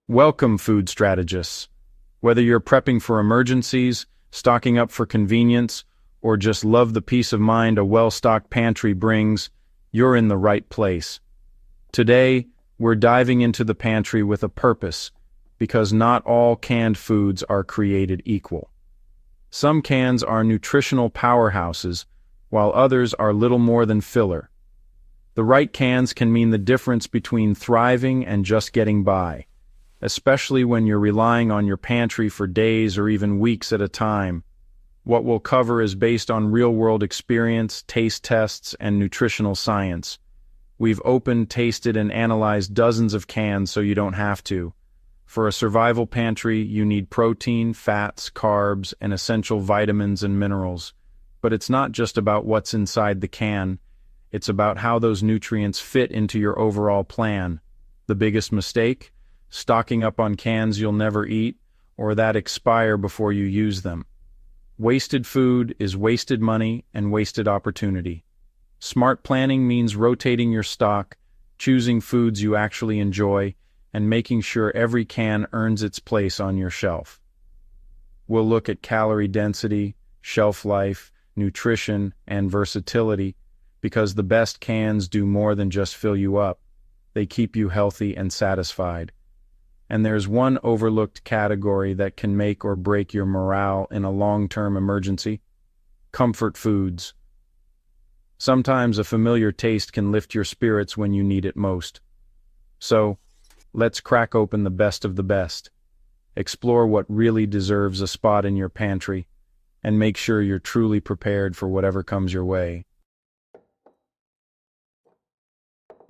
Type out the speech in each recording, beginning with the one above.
Welcome, food strategists. Whether you're prepping for emergencies, stocking up for convenience, or just love the peace of mind a well-stocked pantry brings, you're in the right place. Today, we're diving into the pantry with a purpose, because not all canned foods are created equal. Some cans are nutritional powerhouses, while others are little more than filler. The right cans can mean the difference between thriving and just getting by, especially when you're relying on your pantry for days or even weeks at a time. What we'll cover is based on real-world experience, taste tests, and nutritional science. We've opened, tasted, and analyzed dozens of cans so you don't have to. For a survival pantry, you need protein, fats, carbs, and essential vitamins and minerals. But it's not just about what's inside the can. It's about how those nutrients fit into your overall plan. The biggest mistake? Stocking up on cans you'll never eat, or that expire before you use them. Wasted food is wasted money and wasted opportunity. Smart planning means rotating your stock, choosing foods you actually enjoy, and making sure every can earns its place on your shelf. We'll look at calorie density, shelf life, nutrition, and versatility, because the best cans do more than just fill you up. They keep you healthy and satisfied. And there's one overlooked category that can make or break your morale in a long-term emergency: comfort foods. Sometimes a familiar taste can lift your spirits when you need it most. So, let's crack open the best of the best. Explore what really deserves a spot in your pantry, and make sure you're truly prepared for whatever comes your way.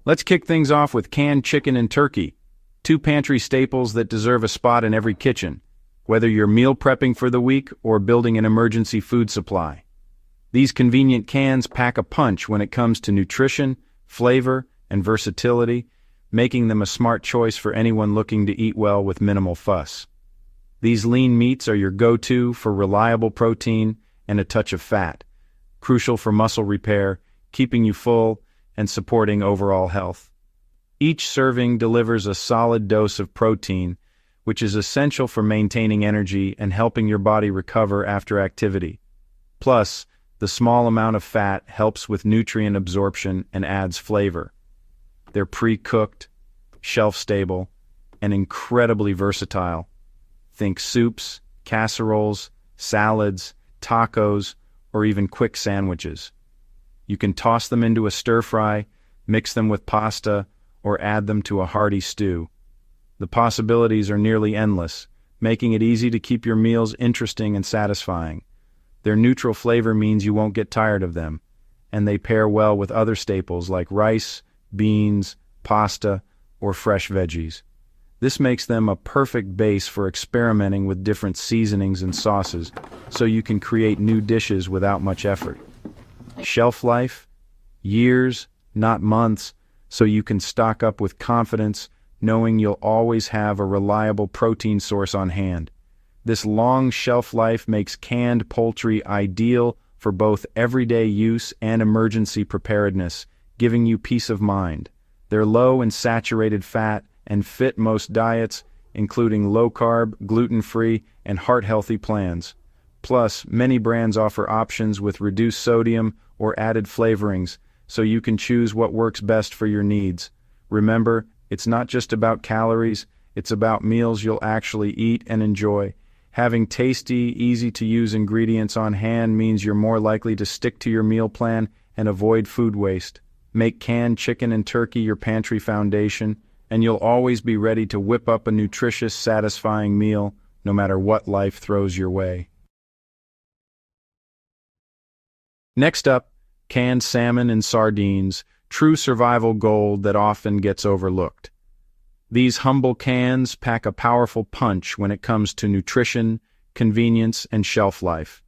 Let's kick things off with canned chicken and turkey, two pantry staples that deserve a spot in every kitchen, whether you're meal prepping for the week or building an emergency food supply. These convenient cans pack a punch when it comes to nutrition, flavor, and versatility, making them a smart choice for anyone looking to eat well with minimal fuss. These lean meats are your go-to for reliable protein and a touch of fat, crucial for muscle repair, keeping you full, and supporting overall health. Each serving delivers a solid dose of protein, which is essential for maintaining energy and helping your body recover after activity. Plus, the small amount of fat helps with nutrient absorption and adds flavor. They're pre-cooked, shelf-stable, and incredibly versatile. Think soups, casseroles, salads, tacos, or even quick sandwiches. You can toss them into a stir-fry, mix them with pasta, or add them to a hearty stew. The possibilities are nearly endless, making it easy to keep your meals interesting and satisfying. Their neutral flavor means you won't get tired of them, and they pair well with other staples like rice, beans, pasta, or fresh veggies. This makes them a perfect base for experimenting with different seasonings and sauces, so you can create new dishes without much effort. Shelf life? Years, not months, so you can stock up with confidence, knowing you'll always have a reliable protein source on hand. This long shelf life makes canned poultry ideal for both everyday use and emergency preparedness, giving you peace of mind. They're low in saturated fat and fit most diets, including low-carb, gluten-free, and heart-healthy plans. Plus, many brands offer options with reduced sodium or added flavorings, so you can choose what works best for your needs. Remember, it's not just about calories, it's about meals you'll actually eat and enjoy. Having tasty, easy-to-use ingredients on hand means you're more likely to stick to your meal plan and avoid food waste. Make canned chicken and turkey your pantry foundation, and you'll always be ready to whip up a nutritious, satisfying meal, no matter what life throws your way. Next up, canned salmon and sardines, true survival gold that often gets overlooked. These humble cans pack a powerful punch when it comes to nutrition, convenience, and shelf life.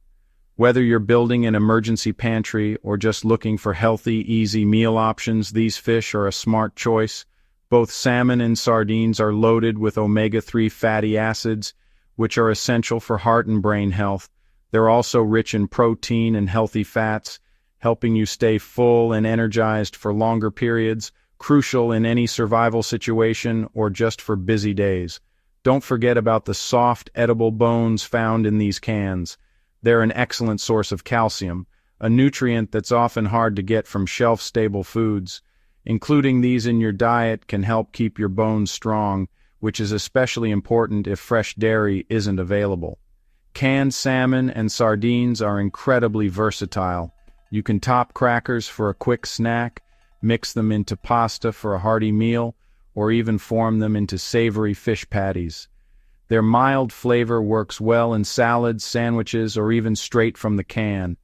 Whether you're building an emergency pantry or just looking for healthy, easy meal options, these fish are a smart choice. Both salmon and sardines are loaded with omega-3 fatty acids, which are essential for heart and brain health. They're also rich in protein and healthy fats, helping you stay full and energized for longer periods, crucial in any survival situation or just for busy days. Don't forget about the soft, edible bones found in these cans. They're an excellent source of calcium, a nutrient that's often hard to get from shelf-stable foods. Including these in your diet can help keep your bones strong, which is especially important if fresh dairy isn't available. Canned salmon and sardines are incredibly versatile. You can top crackers for a quick snack, mix them into pasta for a hearty meal, or even form them into savory fish patties. Their mild flavor works well in salads, sandwiches, or even straight from the can.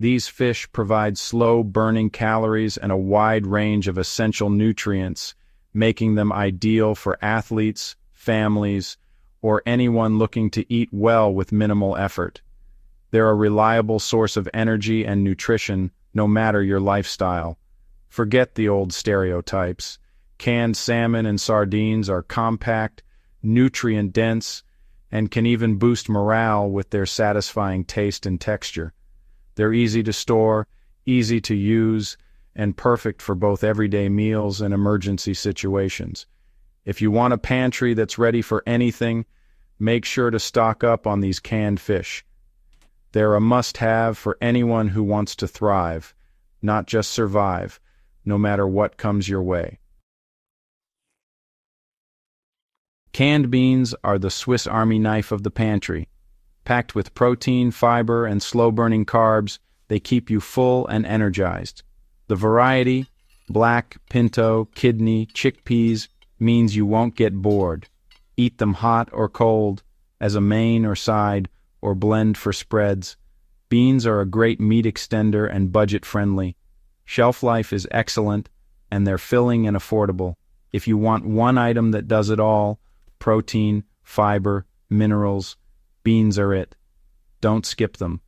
These fish provide slow-burning calories and a wide range of essential nutrients, making them ideal for athletes, families, or anyone looking to eat well with minimal effort. They're a reliable source of energy and nutrition, no matter your lifestyle. Forget the old stereotypes. Canned salmon and sardines are compact, nutrient-dense, and can even boost morale with their satisfying taste and texture. They're easy to store, easy to use, and perfect for both everyday meals and emergency situations. If you want a pantry that's ready for anything, make sure to stock up on these canned fish. They're a must-have for anyone who wants to thrive, not just survive, no matter what comes your way. Canned beans are the Swiss Army knife of the pantry. Packed with protein, fiber, and slow-burning carbs, they keep you full and energized. The variety, black, pinto, kidney, chickpeas, means you won't get bored. Eat them hot or cold, as a main or side, or blend for spreads. Beans are a great meat extender and budget-friendly. Shelf life is excellent, and they're filling and affordable. If you want one item that does it all, protein, fiber, minerals, beans are it. Don't skip them.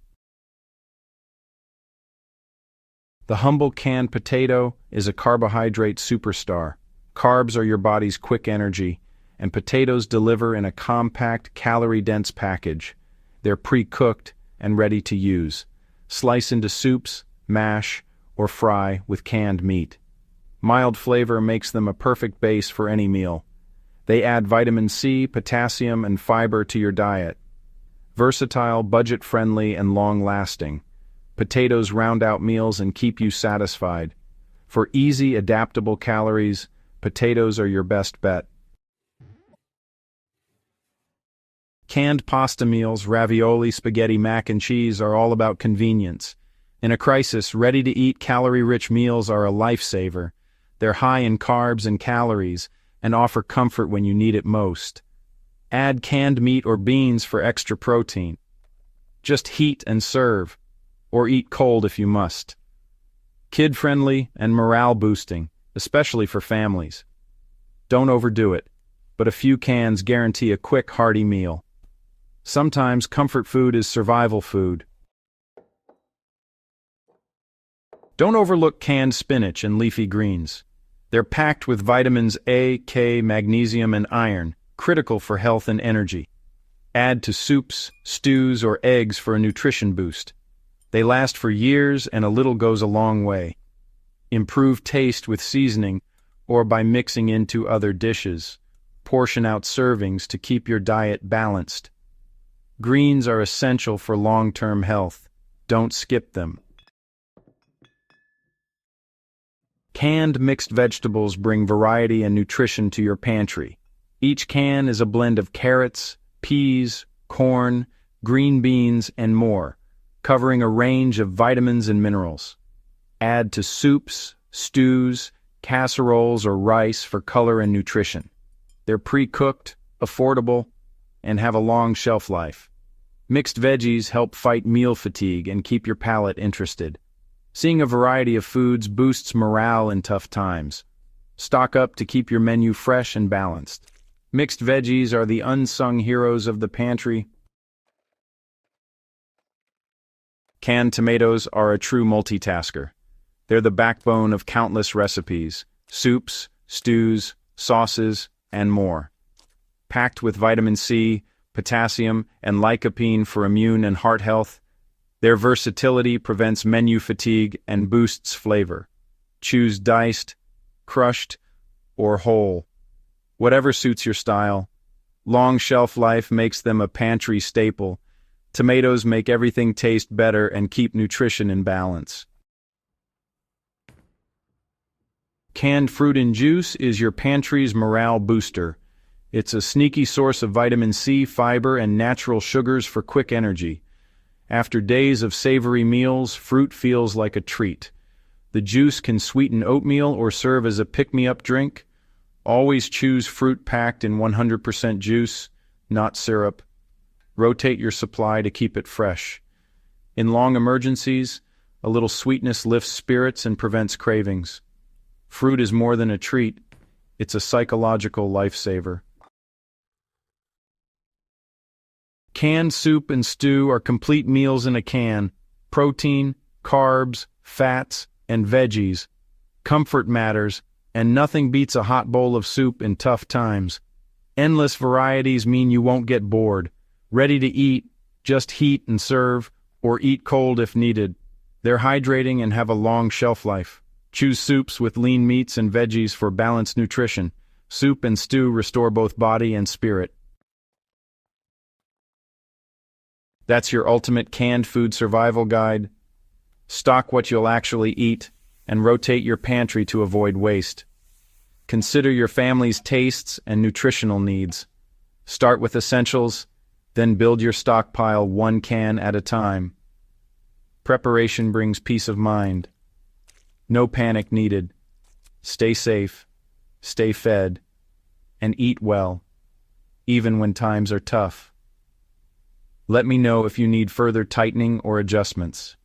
The humble canned potato is a carbohydrate superstar. Carbs are your body's quick energy, and potatoes deliver in a compact, calorie-dense package. They're pre-cooked and ready to use. Slice into soups, mash, or fry with canned meat. Mild flavor makes them a perfect base for any meal. They add vitamin C, potassium, and fiber to your diet. Versatile, budget-friendly, and long-lasting. Potatoes round out meals and keep you satisfied. For easy, adaptable calories, potatoes are your best bet. Canned pasta meals, ravioli, spaghetti, mac and cheese are all about convenience. In a crisis, ready-to-eat calorie-rich meals are a lifesaver. They're high in carbs and calories and offer comfort when you need it most. Add canned meat or beans for extra protein. Just heat and serve, or eat cold if you must. Kid-friendly and morale-boosting, especially for families. Don't overdo it, but a few cans guarantee a quick, hearty meal. Sometimes comfort food is survival food. Don't overlook canned spinach and leafy greens. They're packed with vitamins A, K, magnesium, and iron, critical for health and energy. Add to soups, stews, or eggs for a nutrition boost. They last for years, and a little goes a long way. Improve taste with seasoning or by mixing into other dishes. Portion out servings to keep your diet balanced. Greens are essential for long-term health. Don't skip them. Canned mixed vegetables bring variety and nutrition to your pantry. Each can is a blend of carrots, peas, corn, green beans, and more, covering a range of vitamins and minerals. Add to soups, stews, casseroles, or rice for color and nutrition. They're pre-cooked, affordable, and have a long shelf life. Mixed veggies help fight meal fatigue and keep your palate interested. Seeing a variety of foods boosts morale in tough times. Stock up to keep your menu fresh and balanced. Mixed veggies are the unsung heroes of the pantry. Canned tomatoes are a true multitasker. They're the backbone of countless recipes, soups, stews, sauces, and more. Packed with vitamin C, potassium, and lycopene for immune and heart health, their versatility prevents menu fatigue and boosts flavor. Choose diced, crushed, or whole. Whatever suits your style. Long shelf life makes them a pantry staple. Tomatoes make everything taste better and keep nutrition in balance. Canned fruit and juice is your pantry's morale booster. It's a sneaky source of vitamin C, fiber, and natural sugars for quick energy. After days of savory meals, fruit feels like a treat. The juice can sweeten oatmeal or serve as a pick-me-up drink. Always choose fruit packed in 100% juice, not syrup. Rotate your supply to keep it fresh. In long emergencies, a little sweetness lifts spirits and prevents cravings. Fruit is more than a treat, it's a psychological lifesaver. Canned soup and stew are complete meals in a can. Protein, carbs, fats, and veggies. Comfort matters, and nothing beats a hot bowl of soup in tough times. Endless varieties mean you won't get bored. Ready to eat, just heat and serve, or eat cold if needed. They're hydrating and have a long shelf life. Choose soups with lean meats and veggies for balanced nutrition. Soup and stew restore both body and spirit. That's your ultimate canned food survival guide. Stock what you'll actually eat, and rotate your pantry to avoid waste. Consider your family's tastes and nutritional needs. Start with essentials, then build your stockpile one can at a time. Preparation brings peace of mind. No panic needed. Stay safe, stay fed, and eat well, even when times are tough. Let me know if you need further tightening or adjustments.